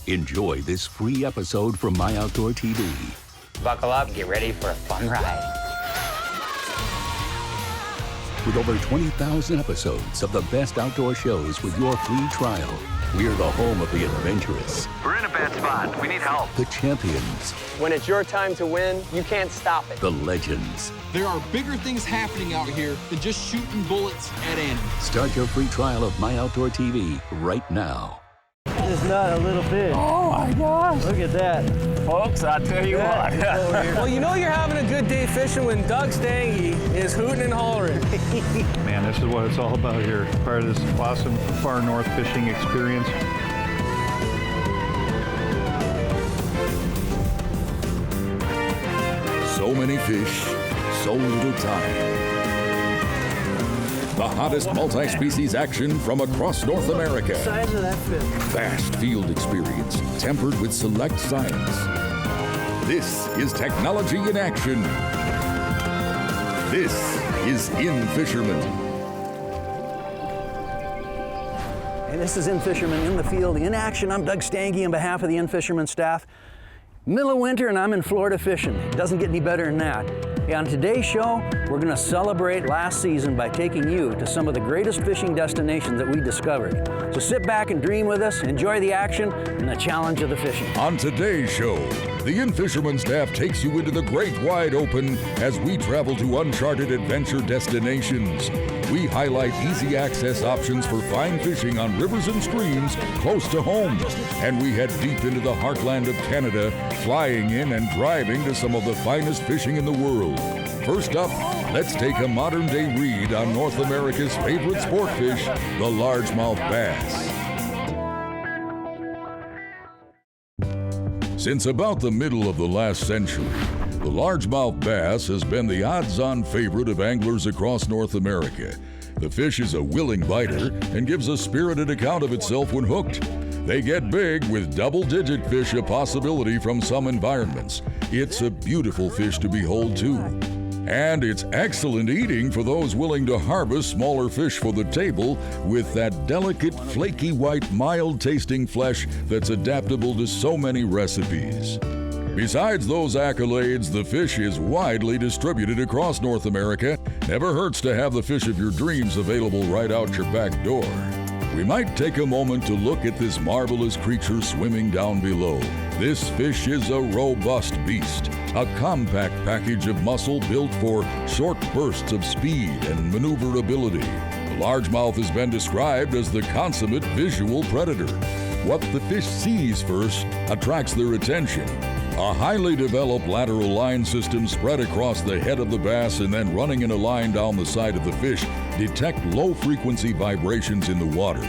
Enjoy this free episode from MyOutdoorTV. Buckle up and get ready for a fun ride. With over 20,000 episodes of the best outdoor shows with your free trial, we're the home of the adventurous. We're in a bad spot. We need help. The champions. When it's your time to win, you can't stop it. The legends. There are bigger things happening out here than just shooting bullets at animals. Start your free trial of MyOutdoorTV right now. It's not a little fish. Oh my gosh. Look at that. Folks, I tell you what. Well, you know you're having a good day fishing when Doug Stange is hooting and hollering. Man, this is what it's all about here. Part of this awesome far north fishing experience. So many fish, so little time. The hottest multi-species action from across North America. The size of that fish. Vast field experience tempered with select science. This is technology in action. This is In-Fisherman. And this is In-Fisherman in the field, in action. I'm Doug Stange on behalf of the In-Fisherman staff. Middle of winter and I'm in Florida fishing. It doesn't get any better than that. On today's show, we're going to celebrate last season by taking you to some of the greatest fishing destinations that we discovered. So sit back and dream with us, enjoy the action and the challenge of the fishing. On today's show, the In-Fisherman staff takes you into the great wide open as we travel to uncharted adventure destinations. We highlight easy access options for fine fishing on rivers and streams close to home. And we head deep into the heartland of Canada, flying in and driving to some of the finest fishing in the world. First up, let's take a modern-day read on North America's favorite sport fish, the largemouth bass. Since about the middle of the last century, the largemouth bass has been the odds-on favorite of anglers across North America. The fish is a willing biter and gives a spirited account of itself when hooked. They get big, with double-digit fish a possibility from some environments. It's a beautiful fish to behold, too. And it's excellent eating for those willing to harvest smaller fish for the table with that delicate, flaky white, mild-tasting flesh that's adaptable to so many recipes. Besides those accolades, the fish is widely distributed across North America. Never hurts to have the fish of your dreams available right out your back door. We might take a moment to look at this marvelous creature swimming down below. This fish is a robust beast, a compact package of muscle built for short bursts of speed and maneuverability. The largemouth has been described as the consummate visual predator. What the fish sees first attracts their attention. A highly developed lateral line system spread across the head of the bass and then running in a line down the side of the fish detect low-frequency vibrations in the water.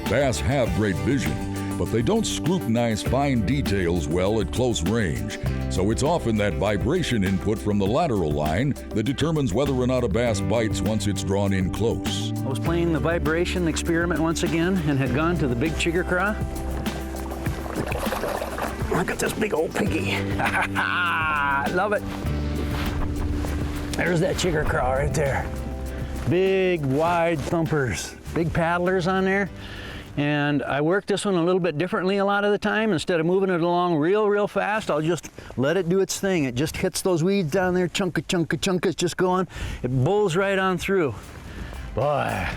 Bass have great vision, but they don't scrutinize fine details well at close range. So it's often that vibration input from the lateral line that determines whether or not a bass bites once it's drawn in close. I was playing the vibration experiment once again and had gone to the big chigger craw. Look at this big old piggy. I love it. There's that chigger craw right there. Big, wide thumpers, big paddlers on there. And I work this one a little bit differently a lot of the time. Instead of moving it along real fast, I'll just let it do its thing. It just hits those weeds down there, chunka, it's just going. It bowls right on through. Boy,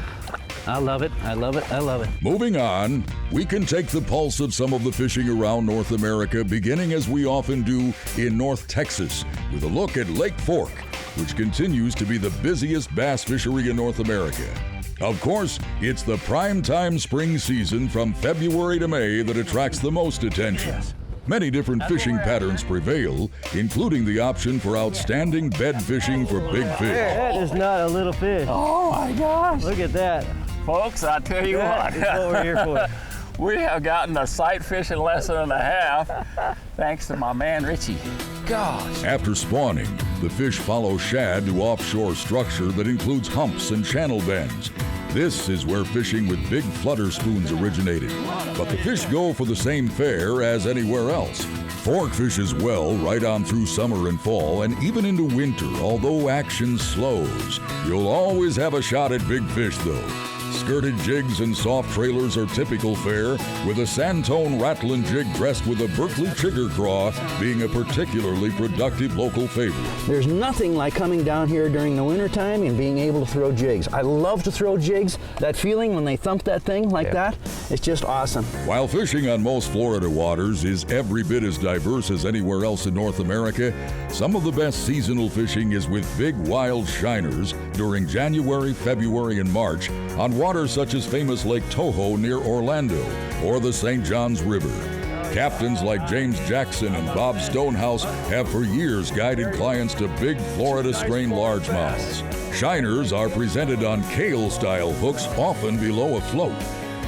I love it, I love it, I love it. Moving on, we can take the pulse of some of the fishing around North America, beginning as we often do in North Texas, with a look at Lake Fork, which continues to be the busiest bass fishery in North America. Of course, it's the prime-time spring season from February to May that attracts the most attention. Many different fishing patterns prevail, including the option for outstanding bed fishing for big fish. That is not a little fish. Oh my gosh. Look at that. Folks, I tell you what. That's what we're here for. We have gotten a sight fishing lesson and a half, thanks to my man Richie. Gosh. After spawning, the fish follow shad to offshore structure that includes humps and channel bends. This is where fishing with big flutter spoons originated. But the fish go for the same fare as anywhere else. Fork fishes well right on through summer and fall and even into winter, although action slows. You'll always have a shot at big fish though. Skirted jigs and soft trailers are typical fare, with a Santone rattling jig dressed with a Berkeley chigger craw being a particularly productive local favorite. There's nothing like coming down here during the wintertime and being able to throw jigs. I love to throw jigs. That feeling when they thump that thing like that, it's just awesome. While fishing on most Florida waters is every bit as diverse as anywhere else in North America, some of the best seasonal fishing is with big wild shiners during January, February, and March on waters such as famous Lake Toho near Orlando or the St. Johns River. Captains like James Jackson and Bob Stonehouse have for years guided clients to big Florida strain largemouths. Shiners are presented on Kale-style hooks, often below a float.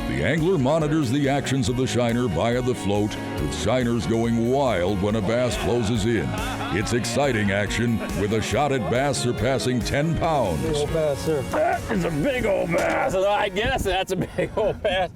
The angler monitors the actions of the shiner via the float, with shiners going wild when a bass closes in. It's exciting action, with a shotted bass surpassing 10 pounds. Big old bass, sir. That is a big old bass. I guess that's a big old bass.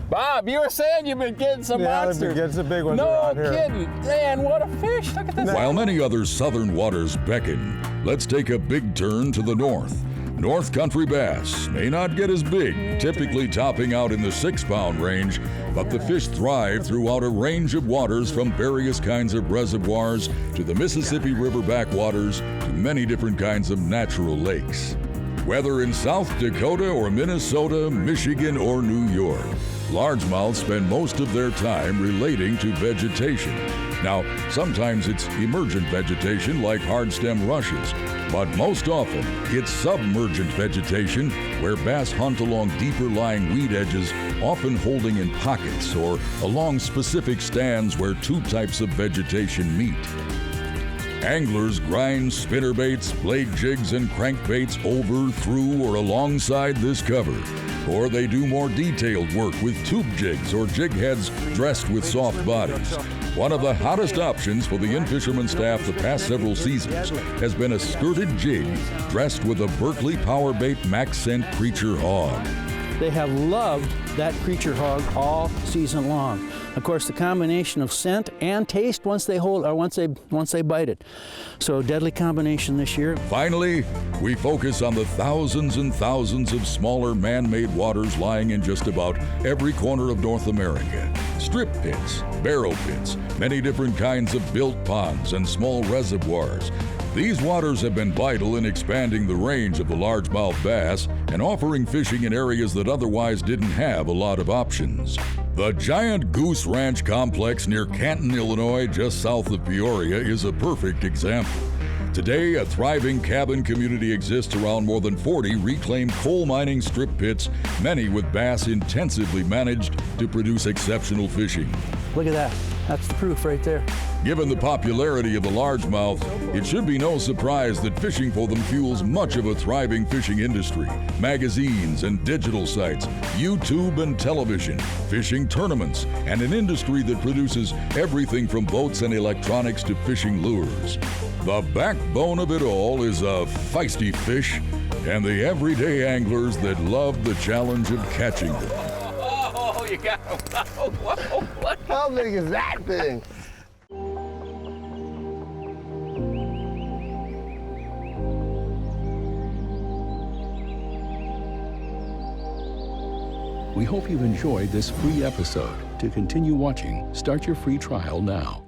Bob, you were saying you've been getting some monsters. Yeah, I've been getting some big ones no around here. kidding. Man, what a fish. Look at this. While many other southern waters beckon, let's take a big turn to the north. North Country bass may not get as big, typically topping out in the 6-pound range, but the fish thrive throughout a range of waters from various kinds of reservoirs to the Mississippi River backwaters to many different kinds of natural lakes. Whether in South Dakota or Minnesota, Michigan, or New York, largemouth spend most of their time relating to vegetation. Now, sometimes it's emergent vegetation like hard-stem rushes, but most often it's submergent vegetation where bass hunt along deeper-lying weed edges, often holding in pockets or along specific stands where two types of vegetation meet. Anglers grind spinnerbaits, blade jigs, and crankbaits over, through, or alongside this cover. Or they do more detailed work with tube jigs or jig heads dressed with soft bodies. One of the hottest options for the In-Fisherman staff the past several seasons has been a skirted jig dressed with a Berkeley Power Bait Max Scent Creature Hog. They have loved that creature hog all season long. Of course, the combination of scent and taste once they bite it. So deadly combination this year. Finally, we focus on the thousands and thousands of smaller man-made waters lying in just about every corner of North America. Strip pits, barrow pits, many different kinds of built ponds, and small reservoirs. These waters have been vital in expanding the range of the largemouth bass and offering fishing in areas that otherwise didn't have a lot of options. The Giant Goose Ranch complex near Canton, Illinois, just south of Peoria, is a perfect example. Today, a thriving cabin community exists around more than 40 reclaimed coal mining strip pits, many with bass intensively managed to produce exceptional fishing. Look at that. That's the proof right there. Given the popularity of the largemouth, it should be no surprise that fishing for them fuels much of a thriving fishing industry. Magazines and digital sites, YouTube and television, fishing tournaments, and an industry that produces everything from boats and electronics to fishing lures. The backbone of it all is a feisty fish and the everyday anglers that love the challenge of catching them. Oh, you got him. Whoa, what? How big is that thing? We hope you've enjoyed this free episode. To continue watching, start your free trial now.